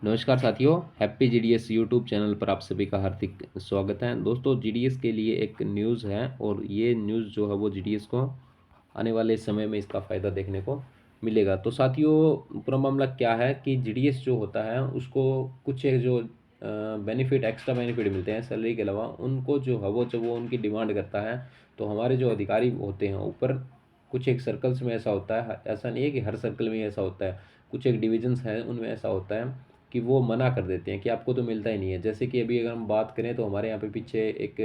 नमस्कार साथियों, happy GDS YouTube channel पर आप सभी का हार्दिक स्वागत है। दोस्तों, जीडीएस के लिए एक न्यूज़ है और ये न्यूज़ जो है वो जीडीएस को आने वाले समय में इसका फ़ायदा देखने को मिलेगा। तो साथियों, पूरा मामला क्या है कि जीडीएस जो होता है उसको कुछ एक जो बेनिफिट, एक्स्ट्रा बेनिफिट मिलते हैं सैलरी के अलावा, उनको जो है वो जब वो उनकी डिमांड करता है तो हमारे जो अधिकारी होते हैं ऊपर, कुछ एक सर्कल्स में ऐसा होता है, ऐसा नहीं है कि हर सर्कल में ऐसा होता है, कुछ एक डिविजन्स हैं उनमें ऐसा होता है कि वो मना कर देते हैं कि आपको तो मिलता ही नहीं है। जैसे कि अभी अगर हम बात करें तो हमारे यहाँ पे पीछे एक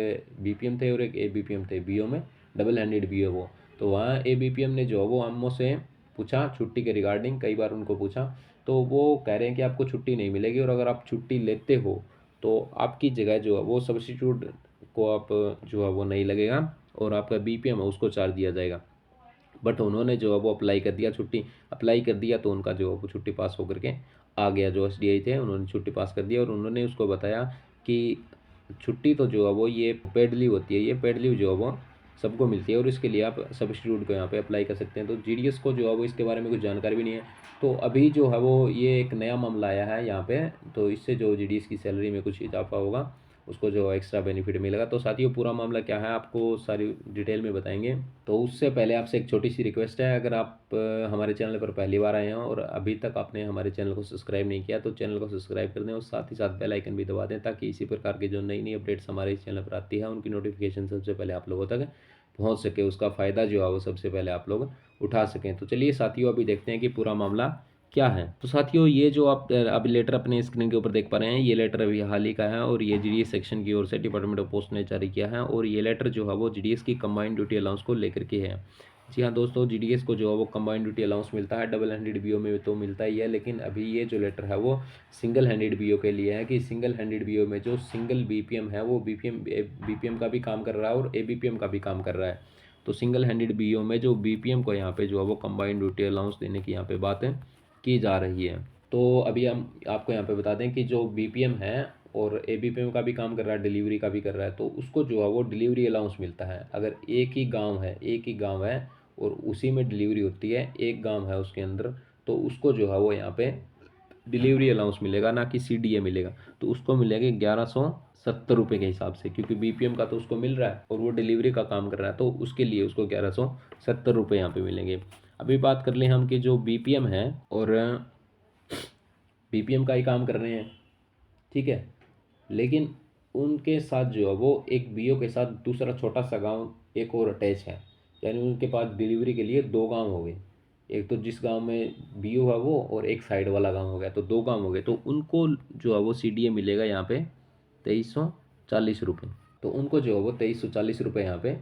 बीपीएम थे और एक एबीपीएम थे, बीओ में डबल हैंडेड बीओ वो। तो वहाँ एबीपीएम ने जो है वो हमों से पूछा छुट्टी के रिगार्डिंग, कई बार उनको पूछा, तो वो कह रहे हैं कि आपको छुट्टी नहीं मिलेगी और अगर आप छुट्टी लेते हो तो आपकी जगह जो है वो सब्सिट्यूट को आप जो है वो नहीं लगेगा और आपका बीपीएम है उसको चार्ज दिया जाएगा। बट उन्होंने जो है वो अप्लाई कर दिया, छुट्टी अप्लाई कर दिया, तो उनका जो है वो छुट्टी पास होकर के आ गया। जो एसडीआई थे उन्होंने छुट्टी पास कर दिया और उन्होंने उसको बताया कि छुट्टी तो जो है वो ये पेड लीव होती है, ये पेड लीव जो है वो सबको मिलती है और इसके लिए आप सब्सिट्यूट को यहाँ पे अप्लाई कर सकते हैं। तो जीडीएस को जो है वो इसके बारे में कुछ जानकारी भी नहीं है। तो अभी जो है वो ये एक नया मामला आया है यहाँ पे, तो इससे जो जीडीएस की सैलरी में कुछ इजाफा होगा, उसको जो एक्स्ट्रा बेनिफिट मिलेगा। तो साथियों, पूरा मामला क्या है आपको सारी डिटेल में बताएंगे। तो उससे पहले आपसे एक छोटी सी रिक्वेस्ट है, अगर आप हमारे चैनल पर पहली बार आए हैं और अभी तक आपने हमारे चैनल को सब्सक्राइब नहीं किया तो चैनल को सब्सक्राइब कर दें और साथ ही साथ बेल आइकन भी दबा दें, ताकि इसी प्रकार की जो नई नई अपडेट्स हमारे इस चैनल पर आती है उनकी नोटिफिकेशन सबसे पहले आप लोगों तक पहुँच सके, उसका फ़ायदा जो है वो सबसे पहले आप लोग उठा सकें। तो चलिए साथियों, अभी देखते हैं कि पूरा मामला क्या है। तो साथियों, ये जो आप अभी लेटर अपने स्क्रीन के ऊपर देख पा रहे हैं, ये लेटर अभी हाल ही का है और ये जीडीएस सेक्शन की ओर से डिपार्टमेंट ऑफ पोस्ट ने जारी किया है और ये लेटर जो है वो जीडीएस की कंबाइंड ड्यूटी अलाउंस को लेकर के है। जी हाँ दोस्तों, जीडीएस को जो है वो कंबाइंड ड्यूटी अलाउंस मिलता है, डबल हैंडेड बीओ में तो मिलता ही है, लेकिन अभी ये जो लेटर है वो सिंगल हैंडेड बीओ के लिए है कि सिंगल हैंडेड बीओ में जो सिंगल बीपीएम है वो बीपीएम का भी काम कर रहा है और एबीपीएम का भी काम कर रहा है। तो सिंगल हैंडेड बीओ में जो बीपीएम को यहाँ पे जो है वो कंबाइंड ड्यूटी अलाउंस देने की यहाँ पे बात है की जा रही है। तो अभी हम आपको यहाँ पे बता दें कि जो बीपीएम है और एबीपीएम का भी काम कर रहा है, डिलीवरी का भी कर रहा है, तो उसको जो है वो डिलीवरी अलाउंस मिलता है। अगर एक ही गांव है और उसी में डिलीवरी होती है, एक गांव है उसके अंदर, तो उसको जो है वो यहाँ पे डिलीवरी अलाउंस मिलेगा, ना कि सीडीए मिलेगा। तो उसको मिलेगा 1170 रुपये के हिसाब से, क्योंकि बीपीएम का तो उसको मिल रहा है और वो डिलीवरी का काम कर रहा है, तो उसके लिए उसको 1170 रुपये यहाँ पे मिलेंगे। अभी बात कर लें हम कि जो बीपीएम है और बीपीएम का ही काम कर रहे हैं, ठीक है, लेकिन उनके साथ जो है वो एक बीओ के साथ दूसरा छोटा सा गांव एक और अटैच है, यानी उनके पास डिलीवरी के लिए दो गांव हो गए। एक तो जिस गांव में बीओ है वो, और एक साइड वाला गांव हो गया, तो दो गांव हो गए। तो उनको जो है वो सीडीए मिलेगा यहाँ पे 2340 रुपये। तो उनको जो है वो 2340 रुपये यहाँ पे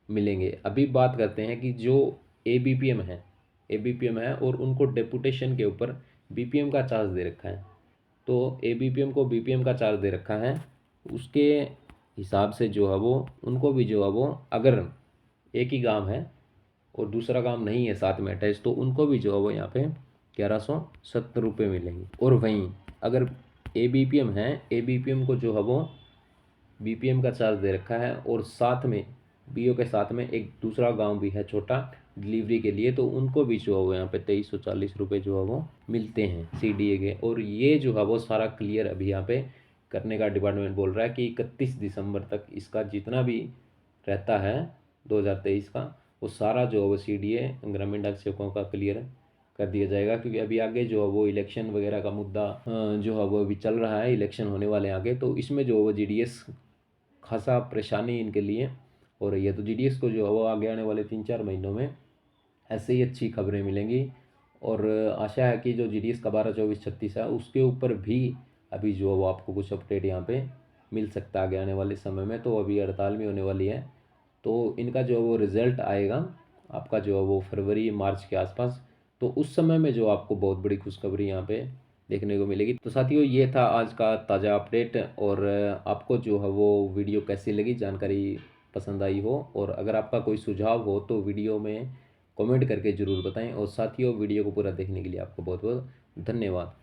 मिलेंगे। अभी बात करते हैं कि जो ए बी पी एम है और उनको डेपुटेशन के ऊपर बीपीएम का चार्ज दे रखा है। तो एबीपीएम को बीपीएम का चार्ज दे रखा है, उसके हिसाब से जो है वो उनको भी जो है वो, अगर एक ही गांव है और दूसरा गांव नहीं है साथ में अटैच, तो उनको भी जो है वो यहाँ पे 1170 रुपये मिलेंगे। और वहीं अगर एबीपीएम है, एबीपीएम को जो है वो बीपीएम का चार्ज दे रखा है और साथ में बीओ के साथ में एक दूसरा गांव भी है छोटा डिलीवरी के लिए, तो उनको भी जो है वो यहाँ पे 2340 रुपये जो है वो मिलते हैं सीडीए के। और ये जो है वो सारा क्लियर अभी यहाँ पे करने का डिपार्टमेंट बोल रहा है कि 31 दिसंबर तक इसका जितना भी रहता है 2023 का, वो सारा जो है वो सीडीए ग्रामीण डाक सेवकों का क्लियर कर दिया जाएगा। क्योंकि अभी आगे जो है वो इलेक्शन वगैरह का मुद्दा जो है वो अभी चल रहा है, इलेक्शन होने वाले हैं आगे, तो इसमें जो है वो जीडीएस खासा परेशानी इनके लिए हो रही है। तो जीडीएस को जो है वो आगे आने वाले 3-4 महीनों में ऐसे ही अच्छी खबरें मिलेंगी और आशा है कि जो जीडीएस का 12-24-36 है उसके ऊपर भी अभी जो है वो आपको कुछ अपडेट यहाँ पे मिल सकता है आगे आने वाले समय में। तो अभी हड़ताल भी होने वाली है, तो इनका जो है वो रिज़ल्ट आएगा आपका जो है वो फरवरी मार्च के आसपास, तो उस समय में जो आपको बहुत बड़ी खुशखबरी यहाँ पे देखने को मिलेगी। तो साथियों, ये था आज का ताज़ा अपडेट और आपको जो है वो वीडियो कैसी लगी, जानकारी पसंद आई हो, और अगर आपका कोई सुझाव हो तो वीडियो में कमेंट करके ज़रूर बताएं। और साथियों, वीडियो को पूरा देखने के लिए आपको बहुत बहुत धन्यवाद।